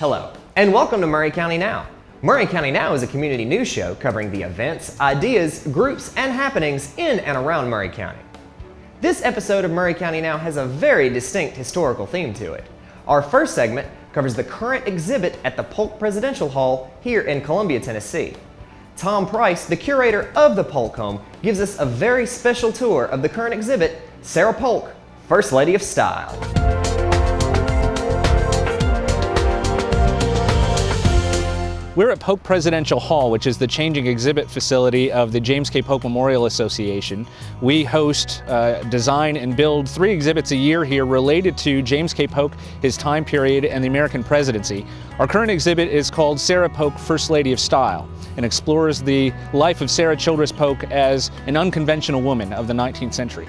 Hello, and welcome to Maury County Now. Maury County Now is a community news show covering the events, ideas, groups, and happenings in and around Maury County. This episode of Maury County Now has a very distinct historical theme to it. Our first segment covers the current exhibit at the Polk Presidential Hall here in Columbia, Tennessee. Tom Price, the curator of the Polk home, gives us a very special tour of the current exhibit, Sarah Polk, First Lady of Style. We're at Polk Presidential Hall, which is the changing exhibit facility of the James K. Polk Memorial Association. We host, design, and build 3 exhibits a year here related to James K. Polk, his time period, and the American presidency. Our current exhibit is called Sarah Polk, First Lady of Style, and explores the life of Sarah Childress Polk as an unconventional woman of the 19th century.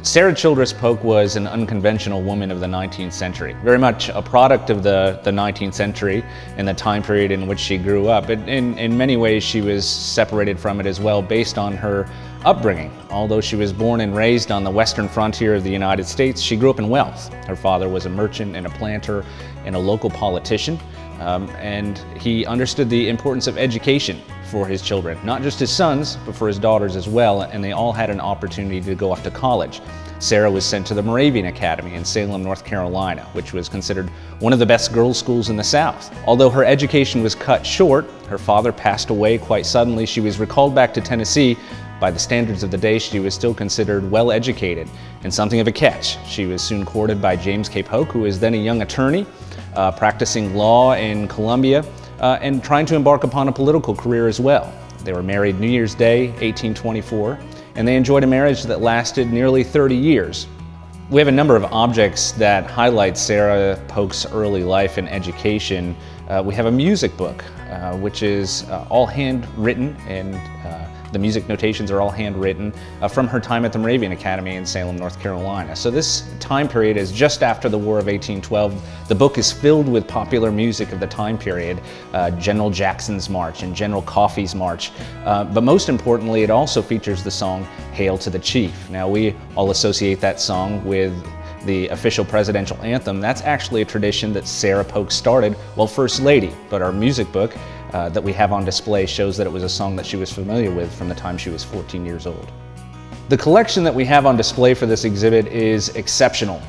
Sarah Childress Polk was an unconventional woman of the 19th century, very much a product of the 19th century and the time period in which she grew up. In many ways, she was separated from it as well based on her upbringing. Although she was born and raised on the western frontier of the United States, she grew up in wealth. Her father was a merchant and a planter and a local politician, and he understood the importance of education for his children, not just his sons, but for his daughters as well, and they all had an opportunity to go off to college. Sarah was sent to the Moravian Academy in Salem, North Carolina, which was considered one of the best girls' schools in the South. Although her education was cut short, her father passed away quite suddenly. She was recalled back to Tennessee. By the standards of the day, she was still considered well-educated and something of a catch. She was soon courted by James K. Polk, who was then a young attorney, practicing law in Columbia, and trying to embark upon a political career as well. They were married New Year's Day, 1824, and they enjoyed a marriage that lasted nearly 30 years. We have a number of objects that highlight Sarah Polk's early life and education. We have a music book, which is all handwritten, and the music notations are all handwritten from her time at the Moravian Academy in Salem, North Carolina. So this time period is just after the War of 1812. The book is filled with popular music of the time period, General Jackson's March and General Coffee's March. But most importantly, it also features the song Hail to the Chief. Now, we all associate that song with the official presidential anthem. That's actually a tradition that Sarah Polk started while First Lady, but our music book that we have on display shows that it was a song that she was familiar with from the time she was 14 years old. The collection that we have on display for this exhibit is exceptional.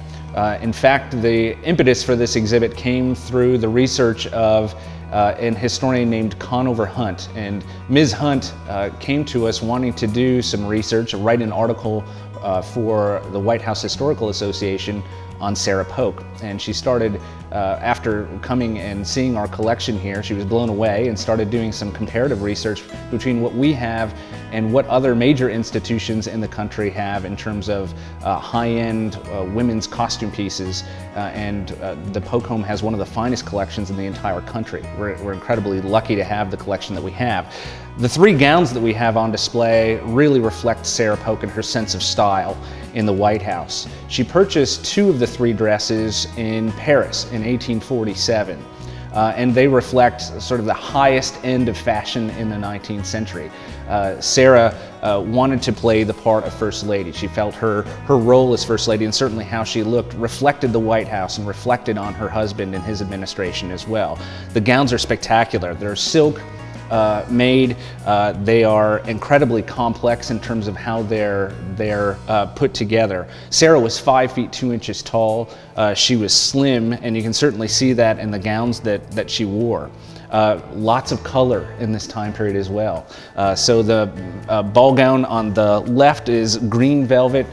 In fact, the impetus for this exhibit came through the research of an historian named Conover Hunt. And Ms. Hunt came to us wanting to do some research, write an article for the White House Historical Association on Sarah Polk. And she started, after coming and seeing our collection here, she was blown away and started doing some comparative research between what we have and what other major institutions in the country have in terms of high-end women's costume pieces. And the Polk home has one of the finest collections in the entire country. We're incredibly lucky to have the collection that we have. The 3 gowns that we have on display really reflect Sarah Polk and her sense of style in the White House. She purchased 2 of the 3 dresses in Paris in 1847, and they reflect sort of the highest end of fashion in the 19th century. Sarah wanted to play the part of First Lady. She felt her role as First Lady, and certainly how she looked, reflected the White House and reflected on her husband and his administration as well. The gowns are spectacular. They're silk made. They are incredibly complex in terms of how they're put together. Sarah was 5 feet 2 inches tall. She was slim, and you can certainly see that in the gowns that she wore. Lots of color in this time period as well. So the ball gown on the left is green velvet.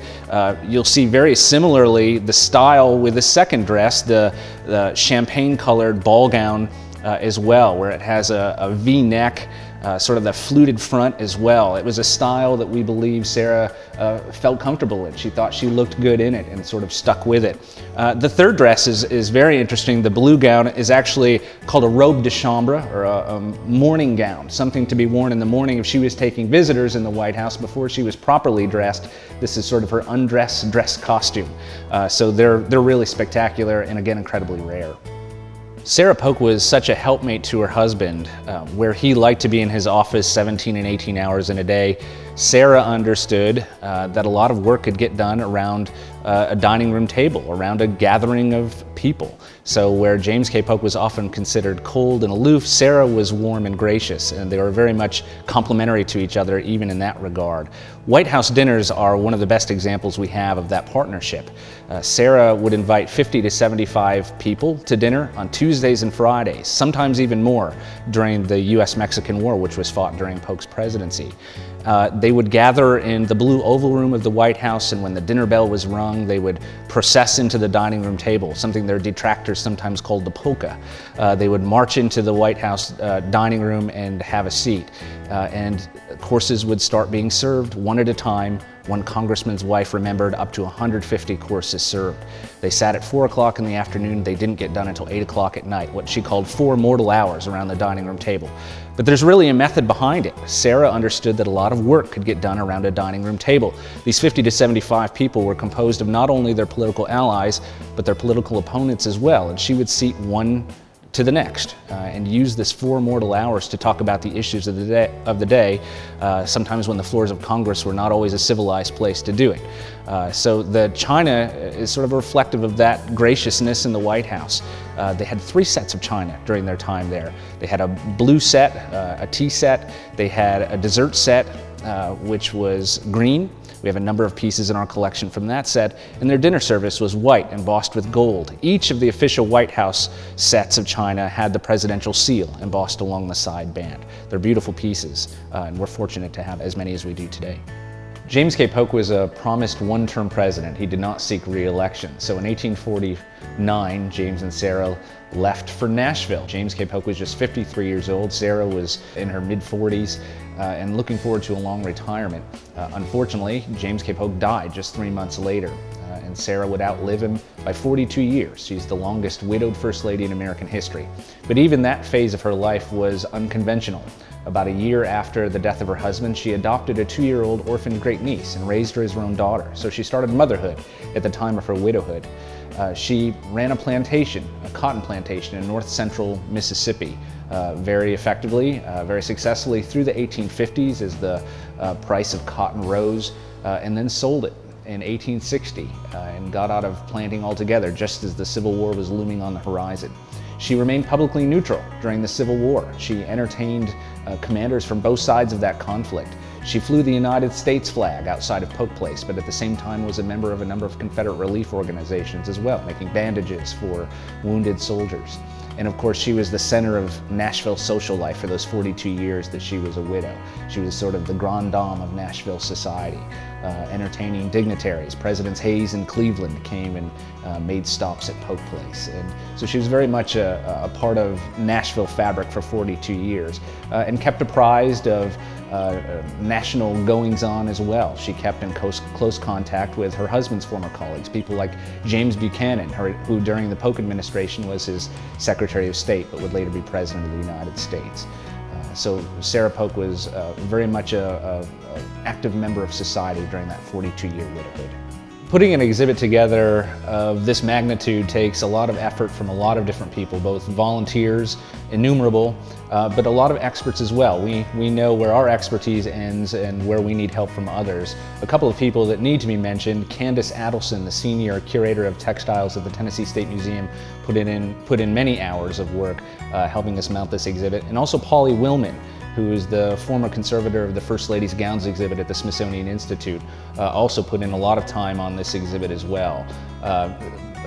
You'll see very similarly the style with the second dress, the champagne colored ball gown as well, where it has a V-neck, sort of the fluted front as well. It was a style that we believe Sarah felt comfortable in. She thought she looked good in it and sort of stuck with it. The third dress is very interesting. The blue gown is actually called a robe de chambre, or a morning gown, something to be worn in the morning if she was taking visitors in the White House before she was properly dressed. This is sort of her undress dress costume. So they're really spectacular and, again, incredibly rare. Sarah Polk was such a helpmate to her husband. Where he liked to be in his office 17 and 18 hours in a day, Sarah understood that a lot of work could get done around a dining room table, around a gathering of people. So where James K. Polk was often considered cold and aloof, Sarah was warm and gracious, and they were very much complementary to each other even in that regard. White House dinners are one of the best examples we have of that partnership. Sarah would invite 50 to 75 people to dinner on Tuesdays and Fridays, sometimes even more during the U.S.-Mexican War, which was fought during Polk's presidency. They would gather in the Blue Oval Room of the White House, and when the dinner bell was rung, they would process into the dining room table, something their detractors sometimes called the polka. They would march into the White House dining room and have a seat, and courses would start being served one at a time. One congressman's wife remembered up to 150 courses served. They sat at 4 o'clock in the afternoon. They didn't get done until 8 o'clock at night, what she called 4 mortal hours around the dining room table. But there's really a method behind it. Sarah understood that a lot of work could get done around a dining room table. These 50 to 75 people were composed of not only their political allies, but their political opponents as well, and she would seat one to the next and use this 4 mortal hours to talk about the issues of the day, sometimes when the floors of Congress were not always a civilized place to do it. So the china is sort of reflective of that graciousness in the White House. They had 3 sets of china during their time there. They had a blue set, a tea set, they had a dessert set, which was green. We have a number of pieces in our collection from that set, and their dinner service was white, embossed with gold. Each of the official White House sets of china had the presidential seal embossed along the side band. They're beautiful pieces, and we're fortunate to have as many as we do today. James K. Polk was a promised one-term president. He did not seek re-election. So in 1849, James and Sarah left for Nashville. James K. Polk was just 53 years old. Sarah was in her mid-40s and looking forward to a long retirement. Unfortunately, James K. Polk died just 3 months later, and Sarah would outlive him by 42 years. She's the longest widowed First Lady in American history. But even that phase of her life was unconventional. About a year after the death of her husband, she adopted a 2-year-old orphaned great-niece and raised her as her own daughter. So she started motherhood at the time of her widowhood. She ran a plantation, a cotton plantation in north-central Mississippi, very effectively, very successfully through the 1850s as the price of cotton rose, and then sold it in 1860 and got out of planting altogether just as the Civil War was looming on the horizon. She remained publicly neutral during the Civil War. She entertained commanders from both sides of that conflict. She flew the United States flag outside of Polk Place, but at the same time was a member of a number of Confederate relief organizations as well, making bandages for wounded soldiers. And of course, she was the center of Nashville social life for those 42 years that she was a widow. She was sort of the grande dame of Nashville society, entertaining dignitaries. Presidents Hayes and Cleveland came and made stops at Polk Place. And so she was very much a part of Nashville fabric for 42 years and kept apprised of national goings-on as well. She kept in close contact with her husband's former colleagues, people like James Buchanan, who during the Polk administration was his Secretary of State, but would later be President of the United States. So Sarah Polk was very much an active member of society during that 42-year widowhood. Putting an exhibit together of this magnitude takes a lot of effort from a lot of different people, both volunteers, innumerable, but a lot of experts as well. We know where our expertise ends and where we need help from others. A couple of people that need to be mentioned: Candace Adelson, the senior curator of textiles at the Tennessee State Museum, put in many hours of work helping us mount this exhibit, and also Polly Willman, who is the former conservator of the First Lady's Gowns exhibit at the Smithsonian Institute, also put in a lot of time on this exhibit as well.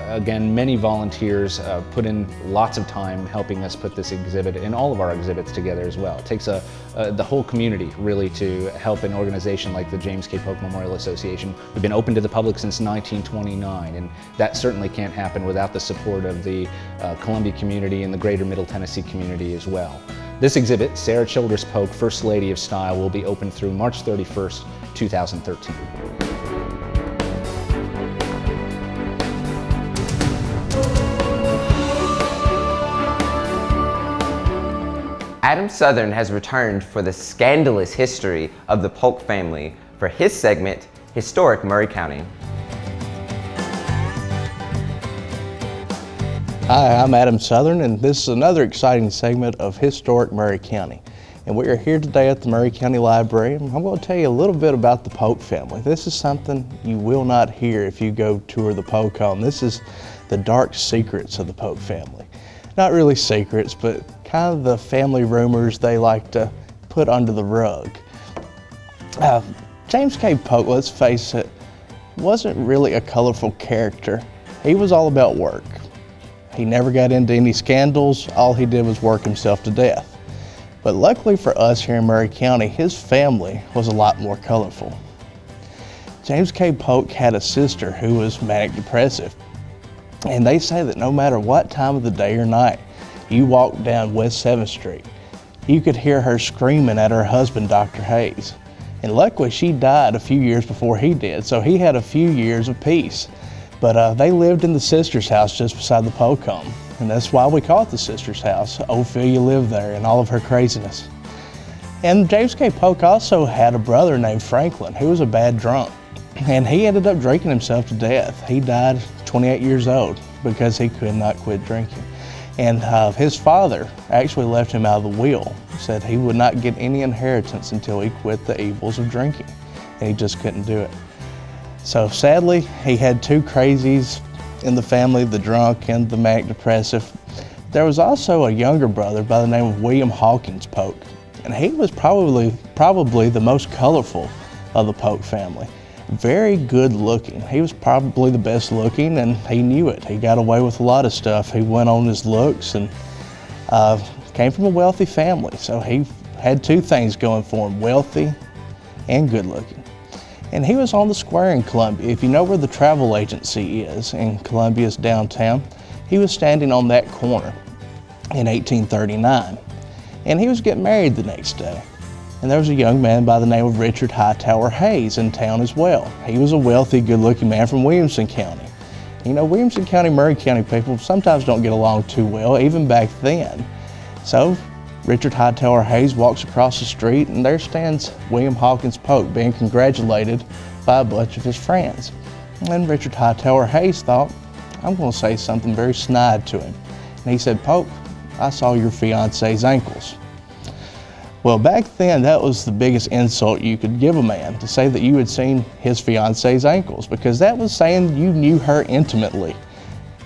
Again, many volunteers put in lots of time helping us put this exhibit and all of our exhibits together as well. It takes the whole community really to help an organization like the James K. Polk Memorial Association. We've been open to the public since 1929, and that certainly can't happen without the support of the Columbia community and the greater Middle Tennessee community as well. This exhibit, Sarah Childress Polk, First Lady of Style, will be open through March 31st, 2013. Adam Southern has returned for the scandalous history of the Polk family for his segment, Historic Maury County. Hi, I'm Adam Southern, and this is another exciting segment of Historic Maury County. And we are here today at the Maury County Library, and I'm going to tell you a little bit about the Polk family. This is something you will not hear if you go tour the Polk home. This is the dark secrets of the Polk family. Not really secrets, but kind of the family rumors they like to put under the rug. James K. Polk, let's face it, wasn't really a colorful character. He was all about work. He never got into any scandals. All he did was work himself to death. But luckily for us here in Maury County, his family was a lot more colorful. James K. Polk had a sister who was manic depressive. And they say that no matter what time of the day or night you walked down West 7th Street, you could hear her screaming at her husband, Dr. Hayes. And luckily she died a few years before he did, so he had a few years of peace. But they lived in the sister's house just beside the Polk home. And that's why we call it the sister's house. Ophelia lived there in all of her craziness. And James K. Polk also had a brother named Franklin who was a bad drunk. And he ended up drinking himself to death. He died 28 years old because he could not quit drinking. And his father actually left him out of the will. Said he would not get any inheritance until he quit the evils of drinking. And he just couldn't do it. So sadly, he had two crazies in the family, the drunk and the manic depressive. There was also a younger brother by the name of William Hawkins Polk, and he was probably the most colorful of the Polk family. Very good looking. He was probably the best looking, and he knew it. He got away with a lot of stuff. He went on his looks and came from a wealthy family, so he had two things going for him, wealthy and good looking. And he was on the square in Columbia. If you know where the travel agency is in Columbia's downtown, he was standing on that corner in 1839. And he was getting married the next day. And there was a young man by the name of Richard Hightower Hayes in town as well. He was a wealthy, good-looking man from Williamson County. You know, Williamson County, Maury County people sometimes don't get along too well, even back then. So Richard Hightower Hayes walks across the street, and there stands William Hawkins Polk being congratulated by a bunch of his friends. And Richard Hightower Hayes thought, I'm going to say something very snide to him. And he said, Polk, I saw your fiance's ankles. Well, back then, that was the biggest insult you could give a man, to say that you had seen his fiance's ankles, because that was saying you knew her intimately.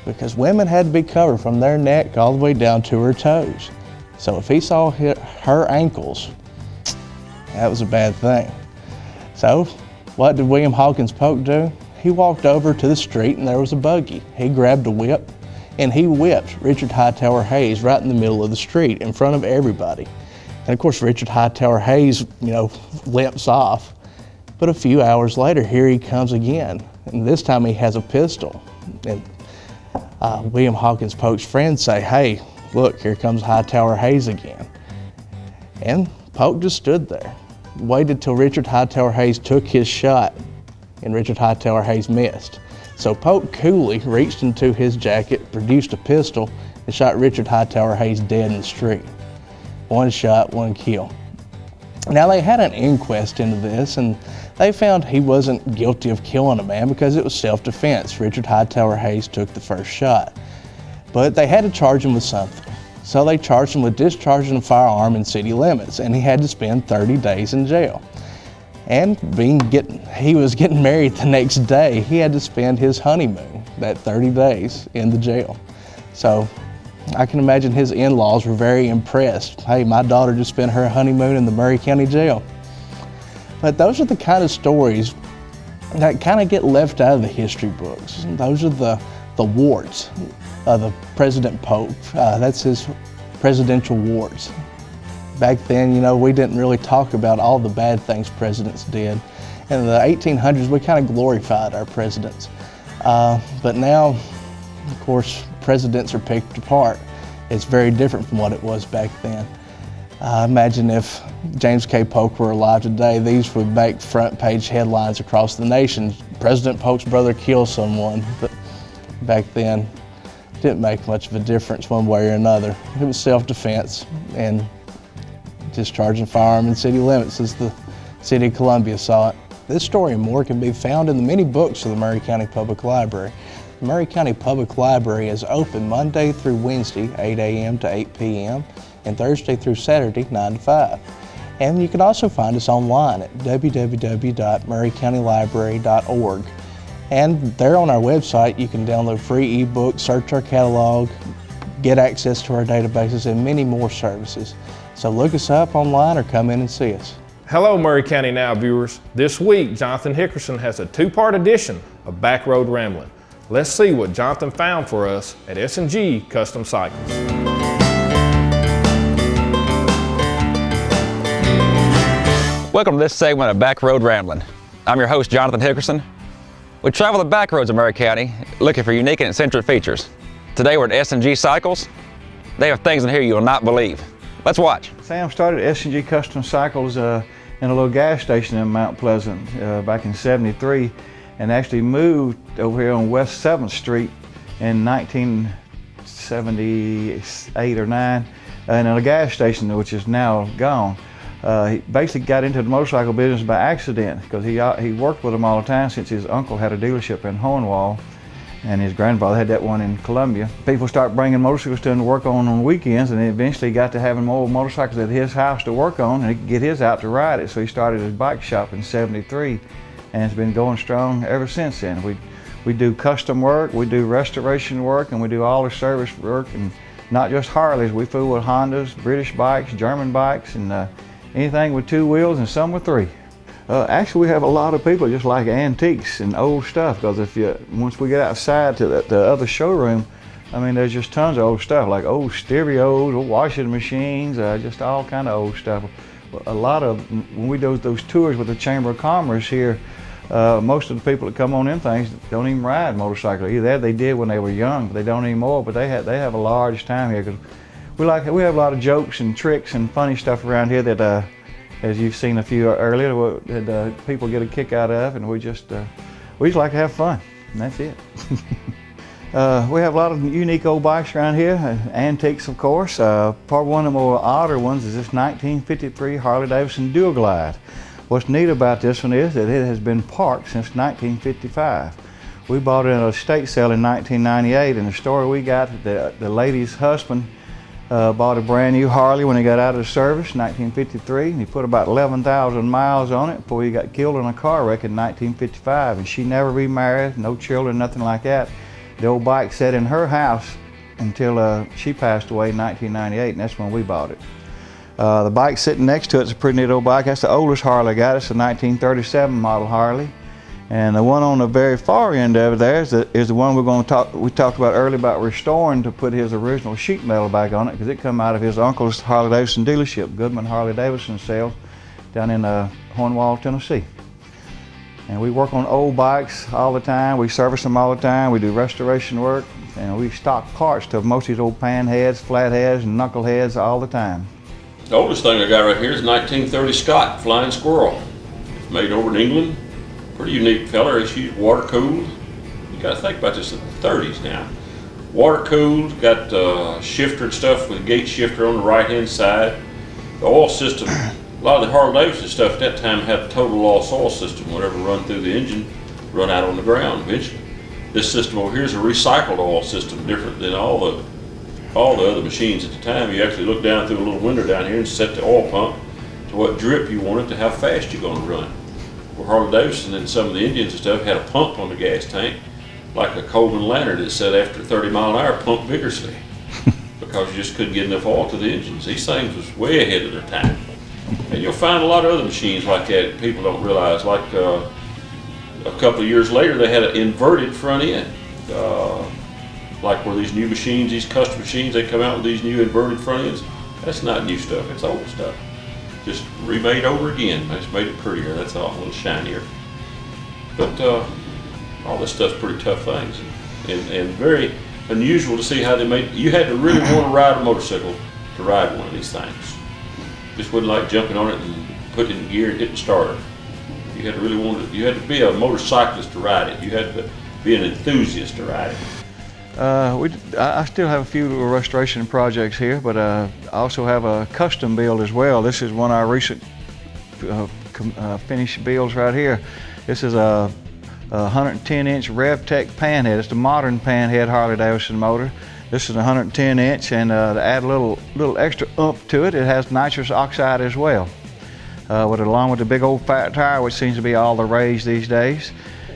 Because women had to be covered from their neck all the way down to her toes. So if he saw her ankles, that was a bad thing. So what did William Hawkins Polk do? He walked over to the street and there was a buggy. He grabbed a whip and he whipped Richard Hightower Hayes right in the middle of the street in front of everybody. And of course Richard Hightower Hayes, limps off. But a few hours later, here he comes again. And this time he has a pistol. And William Hawkins Polk's friends say, hey, look, here comes Hightower Hayes again. And Polk just stood there, waited till Richard Hightower Hayes took his shot, and Richard Hightower Hayes missed. So Polk coolly reached into his jacket, produced a pistol, and shot Richard Hightower Hayes dead in the street. One shot, one kill. Now they had an inquest into this, and they found he wasn't guilty of killing a man because it was self-defense. Richard Hightower Hayes took the first shot. But they had to charge him with something. So they charged him with discharging a firearm in city limits, and he had to spend 30 days in jail. And he was getting married the next day, he had to spend his honeymoon, that 30 days in the jail. So I can imagine his in-laws were very impressed. Hey, my daughter just spent her honeymoon in the Maury County Jail. But those are the kind of stories that kind of get left out of the history books. Those are the warts of the President Polk. That's his presidential warts. Back then, we didn't really talk about all the bad things presidents did. In the 1800s, we kind of glorified our presidents. But now, of course, presidents are picked apart. It's very different from what it was back then. Imagine if James K. Polk were alive today, these would make front page headlines across the nation. President Polk's brother killed someone. But back then, it didn't make much of a difference one way or another. It was self-defense and discharging a firearm in city limits as the city of Columbia saw it. This story and more can be found in the many books of the Maury County Public Library. The Maury County Public Library is open Monday through Wednesday, 8 a.m. to 8 p.m. and Thursday through Saturday, 9 to 5. And you can also find us online at www.maurycountylibrary.org. And there on our website, you can download free ebooks, search our catalog, get access to our databases, and many more services. So look us up online or come in and see us. Hello, Maury County Now viewers. This week, Jonathan Hickerson has a two-part edition of Back Road Ramblin'. Let's see what Jonathan found for us at S&G Custom Cycles. Welcome to this segment of Back Road Ramblin'. I'm your host, Jonathan Hickerson. We travel the back roads of Maury County looking for unique and eccentric features. Today we're at S&G Cycles. They have things in here you will not believe. Let's watch. Sam started S&G Custom Cycles in a little gas station in Mount Pleasant back in '73, and actually moved over here on West 7th Street in 1978 or 9 in a gas station which is now gone. He basically got into the motorcycle business by accident because he worked with them all the time since his uncle had a dealership in Hornwall and his grandfather had that one in Columbia. People start bringing motorcycles to him to work on weekends, and he eventually got to having more motorcycles at his house to work on, and he could get his out to ride it. So he started his bike shop in '73, and it's been going strong ever since then. We do custom work, we do restoration work, and we do all the service work, and not just Harleys. We fool with Hondas, British bikes, German bikes, and anything with 2 wheels and some with 3. Actually, we have a lot of people just like antiques and old stuff, because once we get outside to the other showroom, I mean, there's just tons of old stuff, like old stereos, old washing machines, just all kind of old stuff. A lot of, when we do those tours with the Chamber of Commerce here, most of the people that come on them things don't even ride motorcycles. Either they did when they were young, but they don't anymore, but they have a large time here, because we have a lot of jokes and tricks and funny stuff around here that as you've seen a few earlier, that people get a kick out of, and we just like to have fun, and that's it. We have a lot of unique old bikes around here, antiques of course. Probably one of the more odder ones is this 1953 Harley-Davidson Dual Glide. What's neat about this one is that it has been parked since 1955. We bought it in a estate sale in 1998, and the story we got, the lady's husband bought a brand new Harley when he got out of the service in 1953, and he put about 11,000 miles on it before he got killed in a car wreck in 1955, and she never remarried, no children, nothing like that. The old bike sat in her house until she passed away in 1998, and that's when we bought it. The bike sitting next to it is a pretty neat old bike. That's the oldest Harley I got. It's a 1937 model Harley. And the one on the very far end of it there is the one we talked about earlier about restoring to put his original sheet metal back on it, because it come out of his uncle's Harley-Davidson dealership, Goodman Harley-Davidson sales, down in Hornwall, Tennessee. And we work on old bikes all the time. We service them all the time. We do restoration work, and we stock parts to most of these old pan heads, flat heads, and knuckle heads all the time. The oldest thing I got right here is 1930 Scott Flying Squirrel. It's made over in England. Pretty unique fella. It's used water cooled. You got to think about this in the 30s now. Water cooled, got shifter and stuff with a gate shifter on the right hand side. The oil system, a lot of the Harley-Davidson stuff at that time had a total loss oil system. Whatever run through the engine, run out on the ground eventually. This system over here is a recycled oil system, different than all the other machines at the time. You actually look down through a little window down here and set the oil pump to what drip you want it to, how fast you're going to run. Where Harley-Davidson and some of the Indians and stuff had a pump on the gas tank, like a Coleman lantern that said after 30 mile an hour, pump vigorously, because you just couldn't get enough oil to the engines. These things was way ahead of their time. And you'll find a lot of other machines like that people don't realize. Like a couple of years later, they had an inverted front end. Like where these new machines, these custom machines, they come out with these new inverted front ends. That's not new stuff, it's old stuff. Just remade over again. I just made it prettier, that's all, a little shinier. But all this stuff's pretty tough things, and very unusual to see how they made. You had to really want to ride a motorcycle to ride one of these things. Just wasn't like jumping on it and putting it in gear and hitting starter. You had to really want it. You had to be a motorcyclist to ride it. You had to be an enthusiast to ride it. I still have a few little restoration projects here, but I also have a custom build as well. This is one of our recent finished builds right here. This is a a 110-inch RevTech panhead. It's the modern panhead Harley-Davidson motor. This is a 110-inch, and to add a little extra oomph to it, it has nitrous oxide as well. Along with the big old fat tire, which seems to be all the rage these days.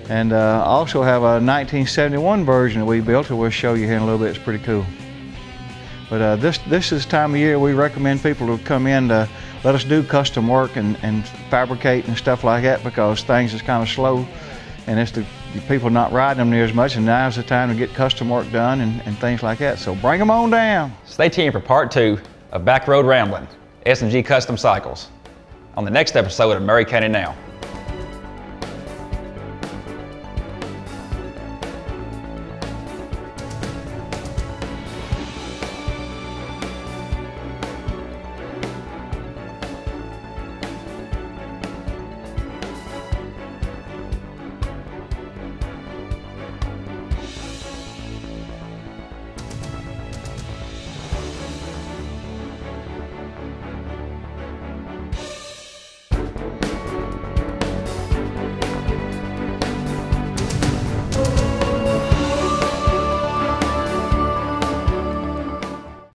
And also have a 1971 version that we built that we'll show you here in a little bit. It's pretty cool. But this is the time of year we recommend people to come in to let us do custom work and fabricate and stuff like that, because things is kind of slow and it's the people not riding them near as much, and now's the time to get custom work done and things like that. So bring them on down. Stay tuned for part 2 of Back Road Ramblin', S&G Custom Cycles, on the next episode of Maury County Now.